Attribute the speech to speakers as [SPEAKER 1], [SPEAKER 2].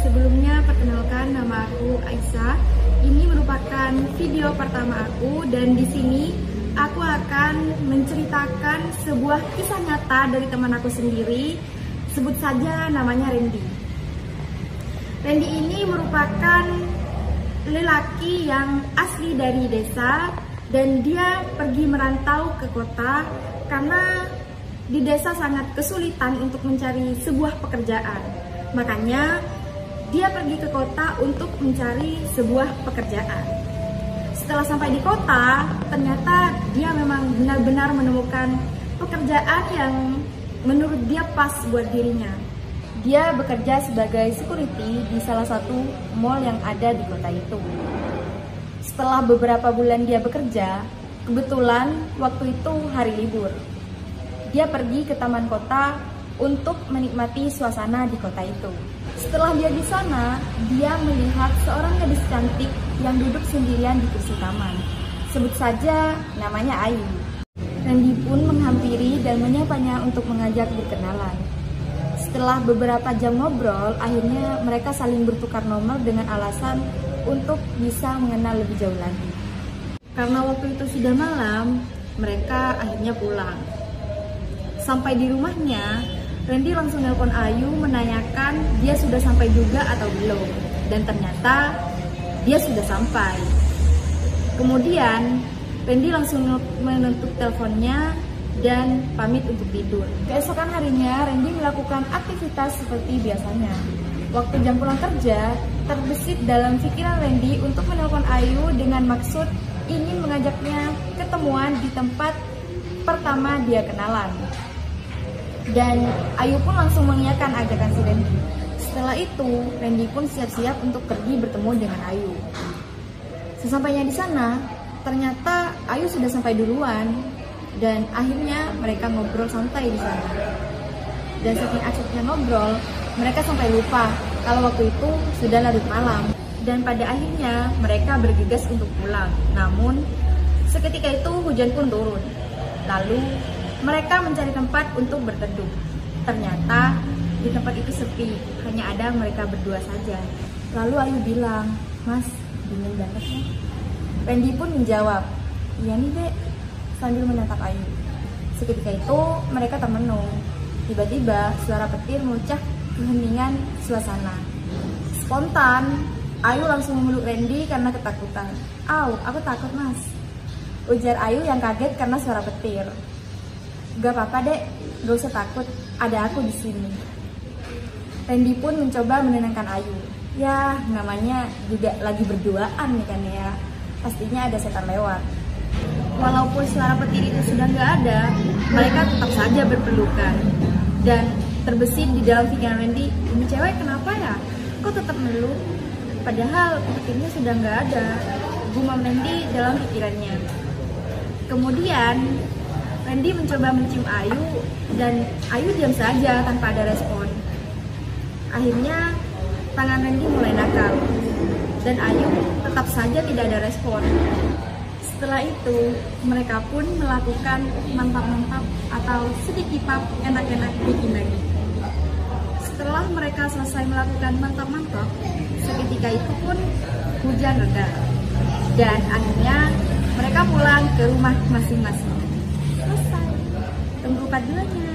[SPEAKER 1] Sebelumnya perkenalkan, nama aku Aisyah. Ini merupakan video pertama aku dan di sini aku akan menceritakan sebuah kisah nyata dari teman aku sendiri. Sebut saja namanya Randy. Randy ini merupakan lelaki yang asli dari desa dan dia pergi merantau ke kota karena di desa sangat kesulitan untuk mencari sebuah pekerjaan. Makanya dia pergi ke kota untuk mencari sebuah pekerjaan. Setelah sampai di kota, ternyata dia memang benar-benar menemukan pekerjaan yang menurut dia pas buat dirinya. Dia bekerja sebagai security di salah satu mall yang ada di kota itu. Setelah beberapa bulan dia bekerja, kebetulan waktu itu hari libur. Dia pergi ke taman kota untuk menikmati suasana di kota itu. Setelah dia di sana, dia melihat seorang gadis cantik yang duduk sendirian di kursi taman. Sebut saja namanya Ayu. Randy pun menghampiri dan menyapanya untuk mengajak berkenalan. Setelah beberapa jam ngobrol, akhirnya mereka saling bertukar nomor dengan alasan untuk bisa mengenal lebih jauh lagi. Karena waktu itu sudah malam, mereka akhirnya pulang. Sampai di rumahnya, Randy langsung nelpon Ayu menanyakan dia sudah sampai juga atau belum. Dan ternyata dia sudah sampai. Kemudian Randy langsung menutup teleponnya dan pamit untuk tidur. Keesokan harinya Randy melakukan aktivitas seperti biasanya. Waktu jam pulang kerja, terbesit dalam pikiran Randy untuk menelpon Ayu dengan maksud ingin mengajaknya ketemuan di tempat pertama dia kenalan. Dan Ayu pun langsung mengiyakan ajakan si Randy. Setelah itu, Randy pun siap-siap untuk pergi bertemu dengan Ayu. Sesampainya di sana, ternyata Ayu sudah sampai duluan dan akhirnya mereka ngobrol santai di sana. Dan saking asyiknya ngobrol, mereka sampai lupa kalau waktu itu sudah larut malam. Dan pada akhirnya mereka bergegas untuk pulang. Namun, seketika itu hujan pun turun. Lalu mereka mencari tempat untuk berteduh. Ternyata di tempat itu sepi, hanya ada mereka berdua saja. Lalu Ayu bilang, "Mas, dingin banget ya?" Randy pun menjawab, "Iya nih dek," sambil menatap Ayu. Seketika itu mereka termenung. Tiba-tiba suara petir memecah keheningan suasana. Spontan, Ayu langsung memeluk Randy karena ketakutan. "Au, aku takut mas," ujar Ayu yang kaget karena suara petir. "Gak apa-apa dek, gak usah takut, ada aku di sini." Randy pun mencoba menenangkan Ayu. Ya, namanya juga lagi berduaan nih kan ya, pastinya ada setan lewat. Walaupun suara petir itu sudah gak ada, mereka tetap saja berpelukan. Dan terbesit di dalam pikiran Randy, ini cewek kenapa ya? Kok tetap meluk? Padahal petirnya sudah gak ada, gumam Randy dalam pikirannya. Kemudian Randy mencoba mencium Ayu dan Ayu diam saja tanpa ada respon. Akhirnya tangan Randy mulai nakal dan Ayu tetap saja tidak ada respon. Setelah itu mereka pun melakukan mantap-mantap atau sedikit pap enak-enak bikin lagi. Setelah mereka selesai melakukan mantap-mantap, seketika itu pun hujan reda dan akhirnya mereka pulang ke rumah masing-masing. Selesai. Tunggu part 2-nya.